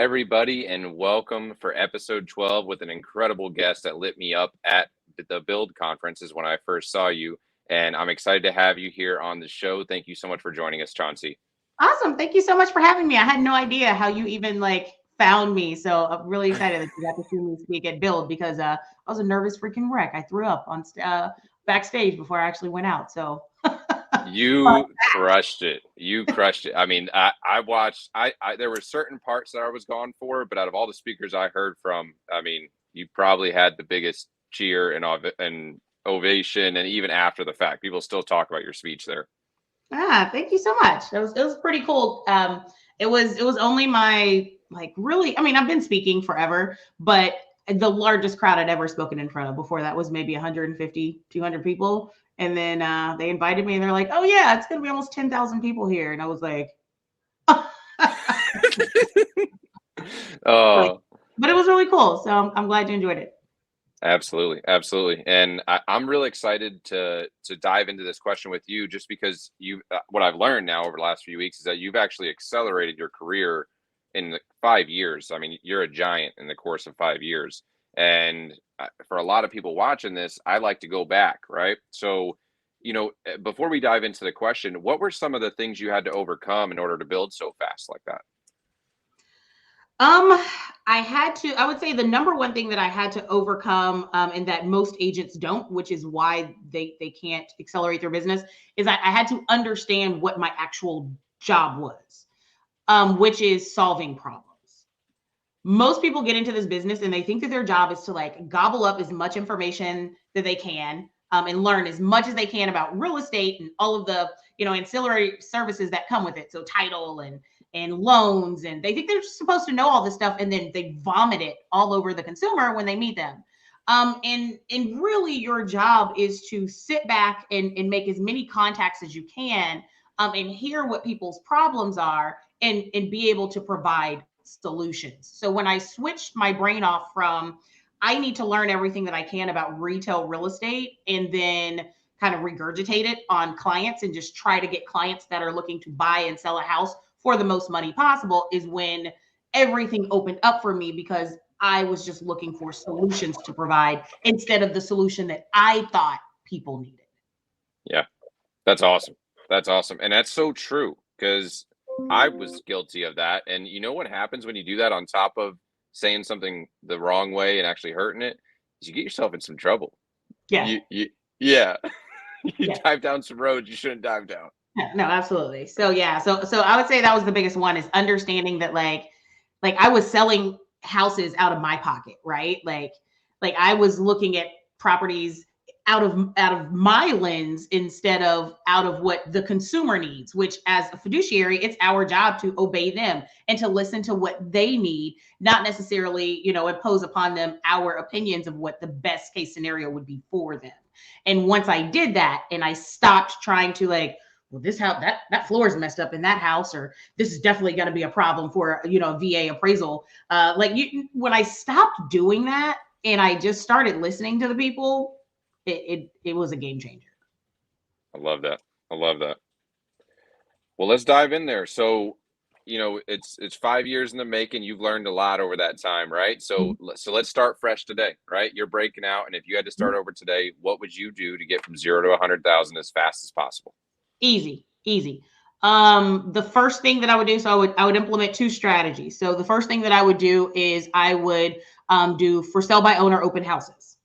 everybody, and welcome for episode 12 with an incredible guest that lit me up at the Build conference is when I first saw you. And I'm excited to have you here on the show. Thank you so much for joining us, Chauncey. Awesome. Thank you so much for having me. I had no idea how you even found me. So I'm really excited that you got to see me speak at Build because I was a nervous freaking wreck. I threw up on backstage before I actually went out. So you crushed it. You crushed it. I mean, I watched, there were certain parts that I was gone for, but out of all the speakers I heard from, I mean, you probably had the biggest cheer and ovation. And even after the fact, people still talk about your speech there. Thank you so much. It was pretty cool. It was only my really, I mean, I've been speaking forever, but the largest crowd I'd ever spoken in front of before that was maybe 150, 200 people. And then they invited me and they're like, oh yeah, it's going to be almost 10,000 people here. And I was like, oh, but it was really cool. So I'm glad you enjoyed it. Absolutely. Absolutely. And I'm really excited to dive into this question with you, just because what I've learned now over the last few weeks is that you've actually accelerated your career in 5 years. I mean, you're a giant in the course of 5 years. And for a lot of people watching this, I like to go back, right? So, before we dive into the question, what were some of the things you had to overcome in order to build so fast like that? I would say the number one thing that I had to overcome, and that most agents don't, which is why they can't accelerate their business, is I had to understand what my actual job was, which is solving problems. Most people get into this business and they think that their job is to gobble up as much information that they can, and learn as much as they can about real estate and all of the, ancillary services that come with it. So title and loans, and they think they're supposed to know all this stuff, and then they vomit it all over the consumer when they meet them. And really your job is to sit back and make as many contacts as you can, and hear what people's problems are, and be able to provide solutions. So when I switched my brain off from, I need to learn everything that I can about retail real estate and then kind of regurgitate it on clients and just try to get clients that are looking to buy and sell a house for the most money possible, is when everything opened up for me, because I was just looking for solutions to provide instead of the solution that I thought people needed. Yeah, that's awesome. That's awesome. And that's so true, because I was guilty of that. And you know what happens when you do that on top of saying something the wrong way and actually hurting it, is you get yourself in some trouble. Yeah. You dive down some roads you shouldn't dive down. No, absolutely. So yeah, so I would say that was the biggest one, is understanding that like I was selling houses out of my pocket, right? Like I was looking at properties out of my lens instead of out of what the consumer needs, which as a fiduciary, it's our job to obey them and to listen to what they need, not necessarily, impose upon them our opinions of what the best case scenario would be for them. And once I did that and I stopped trying to well, this house, that floor is messed up in that house, or this is definitely going to be a problem for, VA appraisal. When I stopped doing that and I just started listening to the people, it was a game changer. I love that. I love that. Well, let's dive in there. So, it's 5 years in the making. You've learned a lot over that time, right? So, let's start fresh today, right? You're breaking out, and if you had to start over today, what would you do to get from 0 to 100,000 as fast as possible? Easy. The first thing that I would do, so I would implement 2 strategies. So the first thing that I would do is I would do for sale by owner open houses.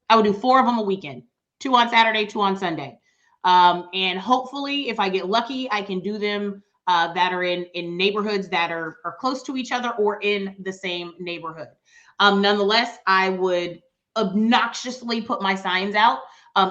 I would do 4 of them a weekend, 2 on Saturday, 2 on Sunday. And hopefully if I get lucky, I can do them that are in neighborhoods that are close to each other or in the same neighborhood. Nonetheless, I would obnoxiously put my signs out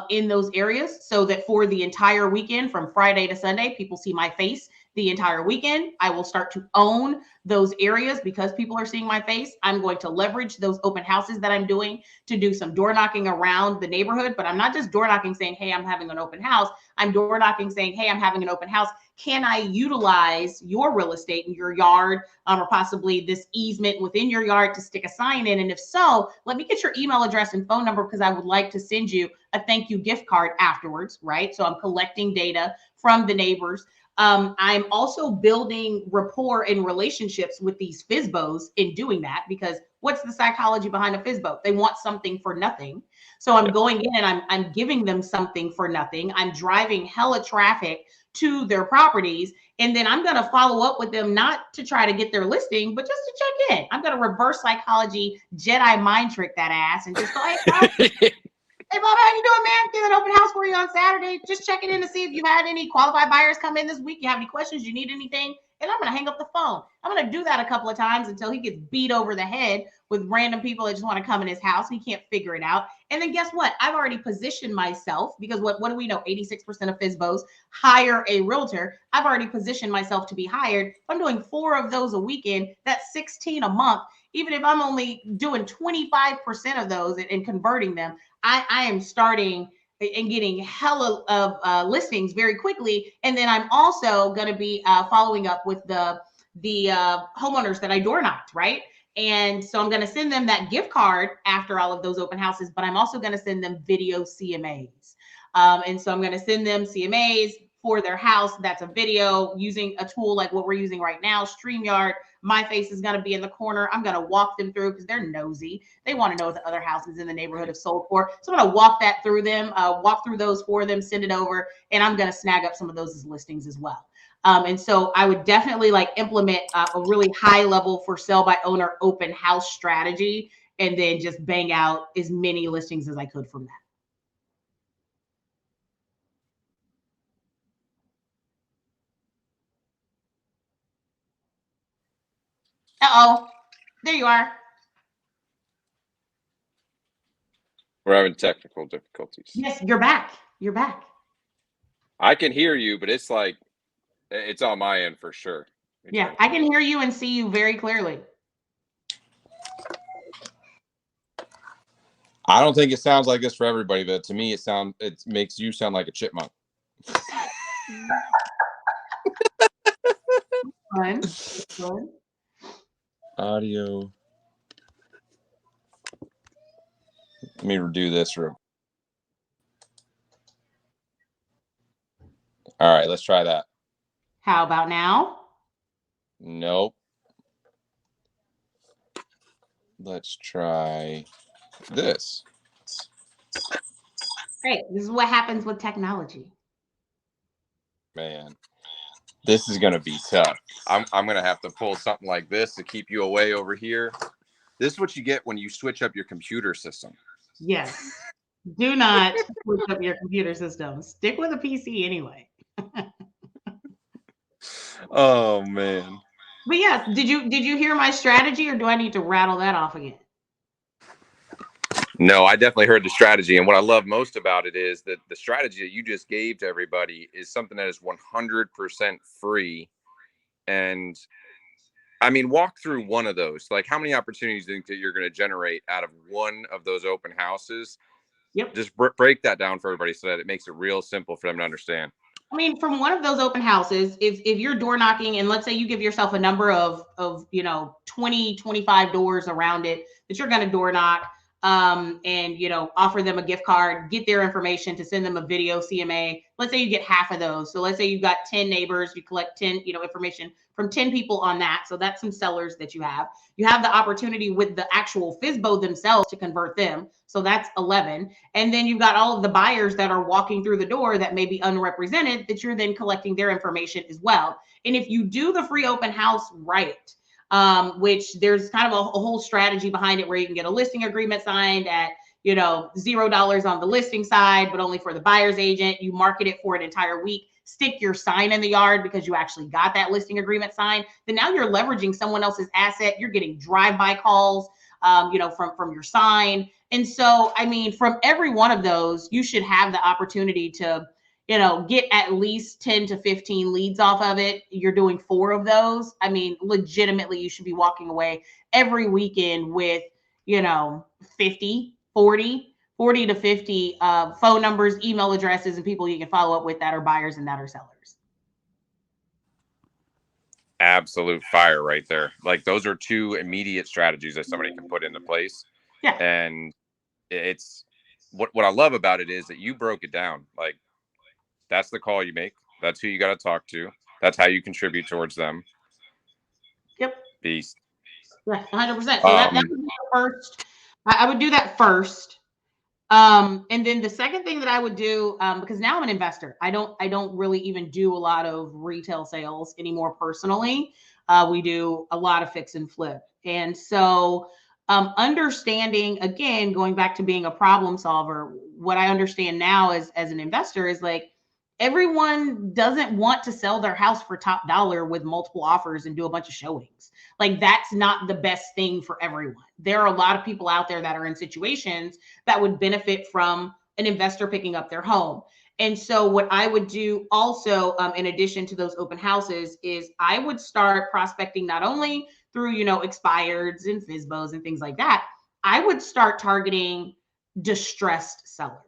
in those areas so that for the entire weekend, from Friday to Sunday, people see my face the entire weekend. I will start to own those areas because people are seeing my face. I'm going to leverage those open houses that I'm doing to do some door knocking around the neighborhood, but I'm not just door knocking saying, hey, I'm having an open house. I'm door knocking saying, hey, I'm having an open house. Can I utilize your real estate in your yard, or possibly this easement within your yard to stick a sign in? And if so, let me get your email address and phone number, because I would like to send you a thank you gift card afterwards, right? So I'm collecting data from the neighbors. I'm also building rapport and relationships with these FISBOs in doing that, because what's the psychology behind a FISBO? They want something for nothing. So I'm going in and I'm giving them something for nothing. I'm driving hella traffic to their properties. And then I'm going to follow up with them, not to try to get their listing, but just to check in. I'm going to reverse psychology, Jedi mind trick that ass, and just go, hey, Bob, hey, Bob, how you doing, man? Did an open house for you on Saturday. Just checking in to see if you had any qualified buyers come in this week. You have any questions? You need anything? And I'm going to hang up the phone. I'm going to do that a couple of times until he gets beat over the head with random people that just want to come in his house. He can't figure it out. And then guess what? I've already positioned myself, because what do we know? 86% of FISBOs hire a realtor. I've already positioned myself to be hired. If I'm doing 4 of those a weekend, that's 16 a month. Even if I'm only doing 25% of those and converting them, I am starting and getting hella of listings very quickly. And then I'm also going to be following up with the homeowners that I door knocked, right? And so I'm going to send them that gift card after all of those open houses, but I'm also going to send them video CMAs. And so I'm going to send them CMAs for their house. That's a video using a tool like what we're using right now, StreamYard. My face is going to be in the corner. I'm going to walk them through, because they're nosy. They want to know what the other houses in the neighborhood have sold for. So I'm going to walk that through them, walk through those for them, send it over, and I'm going to snag up some of those as listings as well. And so I would definitely like implement a really high level for sale by owner open house strategy, and then just bang out as many listings as I could from that. Uh-oh, there you are. We're having technical difficulties. Yes, you're back. You're back. I can hear you, but it's like, it's on my end for sure. Yeah, I can hear you and see you very clearly. I don't think it sounds like this for everybody, but to me, it makes you sound like a chipmunk. Fun. Audio. Let me redo this room. All right, let's try that. How about now? Nope. Let's try this. Great. This is what happens with technology. Man, this is going to be tough. I'm going to have to pull something like this to keep you away over here. This is what you get when you switch up your computer system. Yes. Do not switch up your computer system. Stick with a PC anyway. Oh, man. But yeah, did you hear my strategy, or do I need to rattle that off again? No, I definitely heard the strategy. And what I love most about it is that the strategy that you just gave to everybody is something that is 100% free. And I mean, walk through one of those. Like, how many opportunities do you think that you're going to generate out of one of those open houses? Yep. Just break that down for everybody so that it makes it real simple for them to understand. I mean, from one of those open houses, if you're door knocking, and let's say you give yourself a number of 20, 25 doors around it that you're going to door knock, and offer them a gift card, get their information to send them a video CMA. Let's say you get half of those. So let's say you've got 10 neighbors, you collect 10, information from 10 people on that. So that's some sellers that you have. You have the opportunity with the actual FISBO themselves to convert them. So that's 11. And then you've got all of the buyers that are walking through the door that may be unrepresented, that you're then collecting their information as well. And if you do the free open house right, which there's kind of a whole strategy behind it, where you can get a listing agreement signed at $0 on the listing side, but only for the buyer's agent. You market it for an entire week, stick your sign in the yard because you actually got that listing agreement signed. Then now you're leveraging someone else's asset. You're getting drive-by calls, from your sign. And so, I mean, from every one of those, you should have the opportunity to get at least 10 to 15 leads off of it. You're doing 4 of those. I mean, legitimately, you should be walking away every weekend with, 40 to 50 phone numbers, email addresses, and people you can follow up with that are buyers and that are sellers. Absolute fire right there. Like, those are 2 immediate strategies that somebody can put into place. Yeah. And it's what I love about it is that you broke it down. Like, that's the call you make. That's who you got to talk to. That's how you contribute towards them. Yep. Beast. Yeah, 100%. So that would be the first. I would do that first. And then the second thing that I would do, because now I'm an investor, I don't really even do a lot of retail sales anymore personally. We do a lot of fix and flip. And so understanding, again, going back to being a problem solver, what I understand now as an investor is like, everyone doesn't want to sell their house for top dollar with multiple offers and do a bunch of showings. Like, that's not the best thing for everyone. There are a lot of people out there that are in situations that would benefit from an investor picking up their home. And so what I would do also, in addition to those open houses, is I would start prospecting not only through, expireds and FSBOs and things like that. I would start targeting distressed sellers.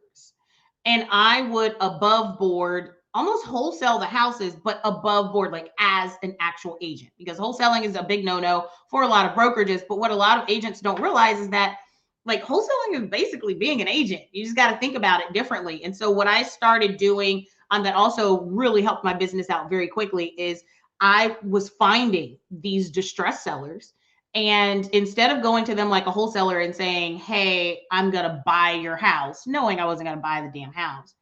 And I would above board almost wholesale the houses, but above board, like as an actual agent, because wholesaling is a big no-no for a lot of brokerages. But what a lot of agents don't realize is that like wholesaling is basically being an agent. You just got to think about it differently. And so what I started doing that also really helped my business out very quickly is I was finding these distressed sellers. And instead of going to them like a wholesaler and saying, hey, I'm going to buy your house, knowing I wasn't going to buy the damn house,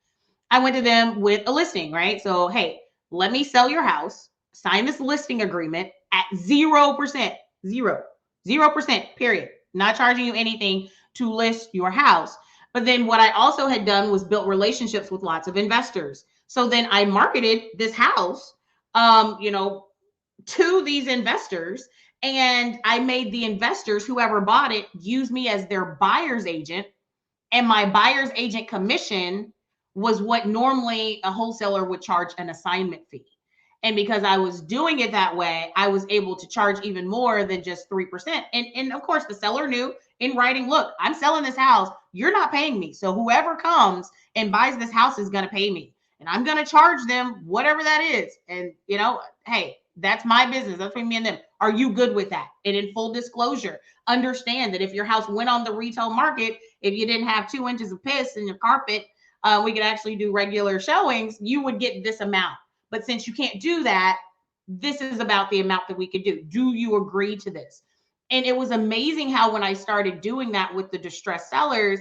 I went to them with a listing, right? So, hey, let me sell your house, sign this listing agreement at 0%, 0%, period. Not charging you anything to list your house. But then what I also had done was built relationships with lots of investors. So then I marketed this house, to these investors. And I made the investors, whoever bought it, use me as their buyer's agent. And my buyer's agent commission was what normally a wholesaler would charge an assignment fee. And because I was doing it that way, I was able to charge even more than just 3%. And of course, the seller knew in writing, look, I'm selling this house. You're not paying me. So whoever comes and buys this house is going to pay me. And I'm going to charge them whatever that is. And, hey, that's my business. That's between me and them. Are you good with that? And in full disclosure, understand that if your house went on the retail market, if you didn't have 2 inches of piss in your carpet, we could actually do regular showings, you would get this amount. But since you can't do that, this is about the amount that we could do. Do you agree to this? And it was amazing how when I started doing that with the distressed sellers,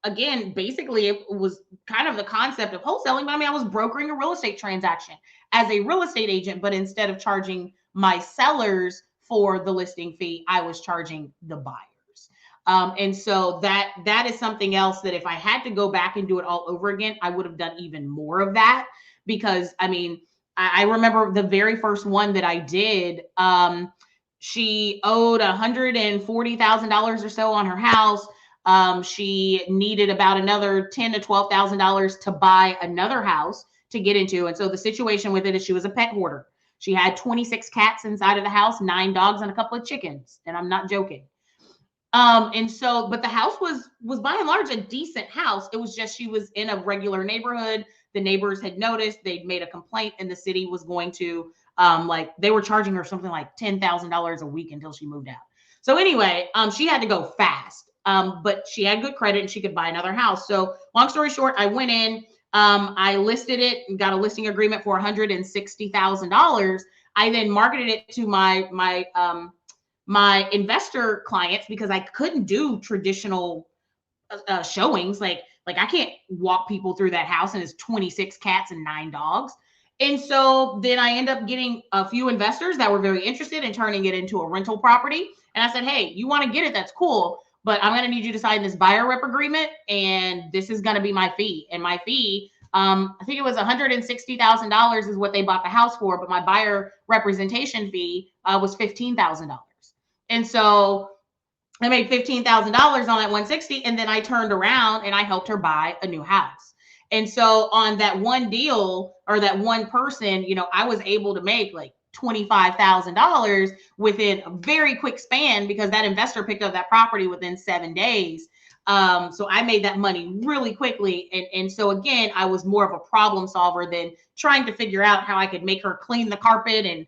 again, basically it was kind of the concept of wholesaling. But I mean, I was brokering a real estate transaction as a real estate agent, but instead of charging my sellers for the listing fee, I was charging the buyers. And so that is something else that if I had to go back and do it all over again, I would have done even more of that. Because I mean, I remember the very first one that I did, she owed $140,000 or so on her house. She needed about another $10,000 to $12,000 to buy another house to get into. And so the situation with it is she was a pet hoarder. She had 26 cats inside of the house, 9 dogs, and a couple of chickens. And I'm not joking. And so, but the house was by and large a decent house. It was just, she was in a regular neighborhood. The neighbors had noticed, they'd made a complaint, and the city was going to, they were charging her something like $10,000 a week until she moved out. So anyway, she had to go fast, but she had good credit and she could buy another house. So long story short, I went in, I listed it and got a listing agreement for $160,000. I then marketed it to my investor clients because I couldn't do traditional showings. Like I can't walk people through that house and it's 26 cats and 9 dogs. And so then I end up getting a few investors that were very interested in turning it into a rental property. And I said, hey, you want to get it? That's cool. But I'm going to need you to sign this buyer rep agreement. And this is going to be my fee. And my fee, I think it was $160,000 is what they bought the house for. But my buyer representation fee was $15,000. And so I made $15,000 on that 160, and then I turned around and I helped her buy a new house. And so on that one deal or that one person, I was able to make like $25,000 within a very quick span because that investor picked up that property within 7 days. So I made that money really quickly. And so again, I was more of a problem solver than trying to figure out how I could make her clean the carpet and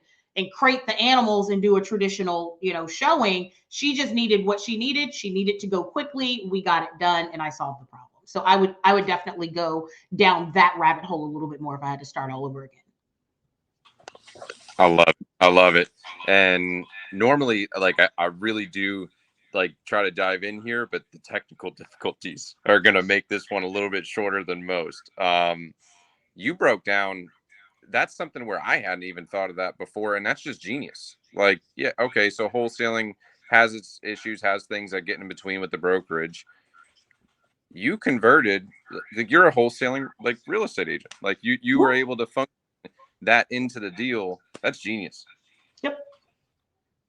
crate the animals and do a traditional, showing. She just needed what she needed. She needed to go quickly. We got it done and I solved the problem. So I would definitely go down that rabbit hole a little bit more if I had to start all over again. I love it. And normally, like I really do like try to dive in here, but the technical difficulties are going to make this one a little bit shorter than most. You broke down, that's something where I hadn't even thought of that before, and that's just genius. Like, yeah, okay, so wholesaling has its issues, has things that get in between with the brokerage. You converted, like, you're a wholesaling like real estate agent. Like you were able to function that into the deal. That's genius. Yep.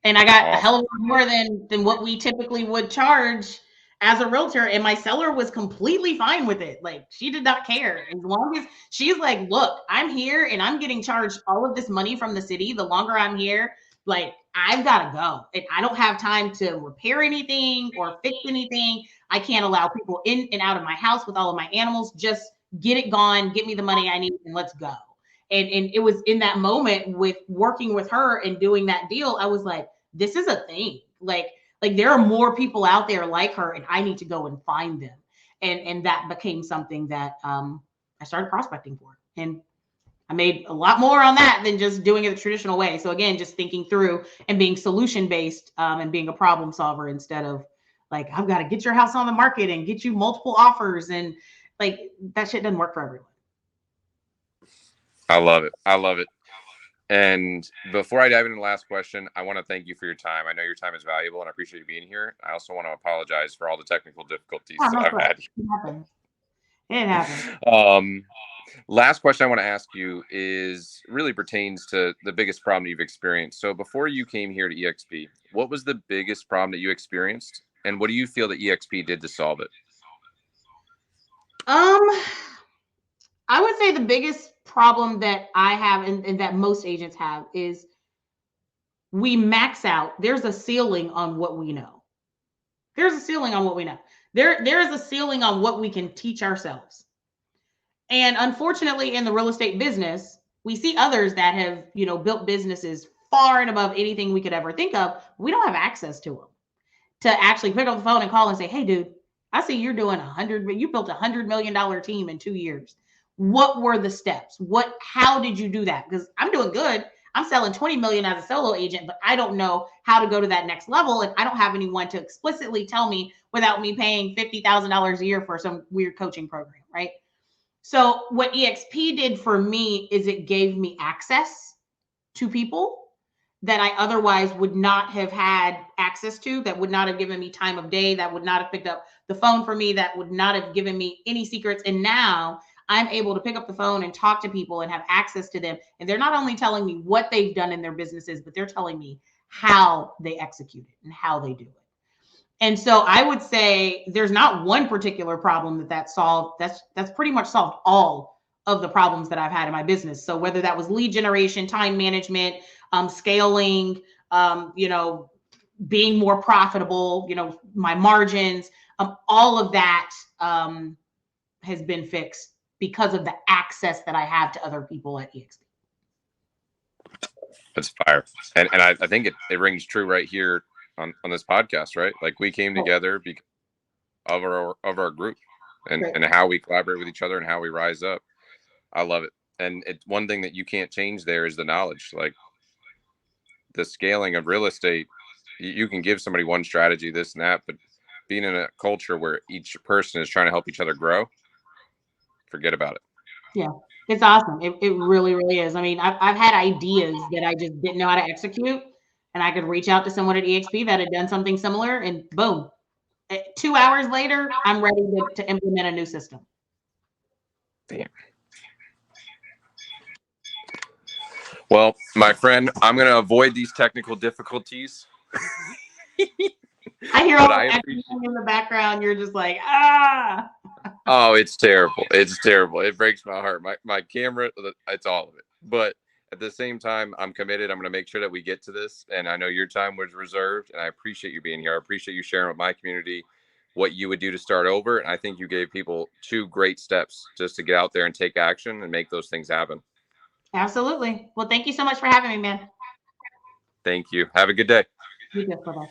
And I got a Awesome. hell of a lot more than what we typically would charge as a realtor. And my seller was completely fine with it. Like, she did not care. As long as she's like, look, I'm here and I'm getting charged all of this money from the city. The longer I'm here, like, I've got to go. And I don't have time to repair anything or fix anything. I can't allow people in and out of my house with all of my animals. Just get it gone, get me the money I need, and let's go. And it was in that moment with working with her and doing that deal, I was like, this is a thing. Like there are more people out there like her, and I need to go and find them. And that became something that I started prospecting for. And I made a lot more on that than just doing it the traditional way. So again, just thinking through and being solution based, and being a problem solver instead of like, I've got to get your house on the market and get you multiple offers. And like, that shit doesn't work for everyone. I love it. I love it. And before I dive into the last question, I want to thank you for your time. I know your time is valuable and I appreciate you being here. I also want to apologize for all the technical difficulties Oh, that no I've sweat. had. It happens. It happens. Last question I want to ask you is really pertains to the biggest problem you've experienced. So before you came here to EXP, what was the biggest problem that you experienced? And what do you feel that EXP did to solve it? I would say the biggest problem that I have and that most agents have is we max out. There's a ceiling on what we know. There's a ceiling on what we know. There is a ceiling on what we can teach ourselves. And unfortunately, in the real estate business, we see others that have, built businesses far and above anything we could ever think of. We don't have access to them to actually pick up the phone and call and say, hey, dude, I see you're doing you built $100 million team in 2 years. What were the steps? How did you do that? Because I'm doing good. I'm selling 20 million as a solo agent, but I don't know how to go to that next level. And I don't have anyone to explicitly tell me without me paying $50,000 a year for some weird coaching program. Right. So what EXP did for me is it gave me access to people that I otherwise would not have had access to, that would not have given me time of day, that would not have picked up the phone for me, that would not have given me any secrets. And now I'm able to pick up the phone and talk to people and have access to them. And they're not only telling me what they've done in their businesses, but they're telling me how they execute it and how they do it. And so I would say there's not one particular problem that solved. That's pretty much solved all of the problems that I've had in my business. So whether that was lead generation, time management, scaling, being more profitable, my margins, all of that has been fixed because of the access that I have to other people at EXP. That's fire. And I think it rings true right here on this podcast, right? Like, we came together because of our group and how we collaborate with each other and how we rise up. I love it. And it's one thing that you can't change there is the knowledge. Like, the scaling of real estate, you can give somebody one strategy, this and that, but being in a culture where each person is trying to help each other grow, forget about it. Yeah, it's awesome. It really, really is. I mean, I've had ideas that I just didn't know how to execute, and I could reach out to someone at EXP that had done something similar, and boom, 2 hours later, I'm ready to implement a new system. Damn. Well, my friend, I'm going to avoid these technical difficulties. I hear all the everything in the background. You're just like, ah. Oh, it's terrible. It's terrible. It breaks my heart. My camera, it's all of it. But at the same time, I'm committed. I'm going to make sure that we get to this. And I know your time was reserved, and I appreciate you being here. I appreciate you sharing with my community what you would do to start over. And I think you gave people 2 great steps just to get out there and take action and make those things happen. Absolutely. Well, thank you so much for having me, man. Thank you. Have a good day. You too. Bye-bye.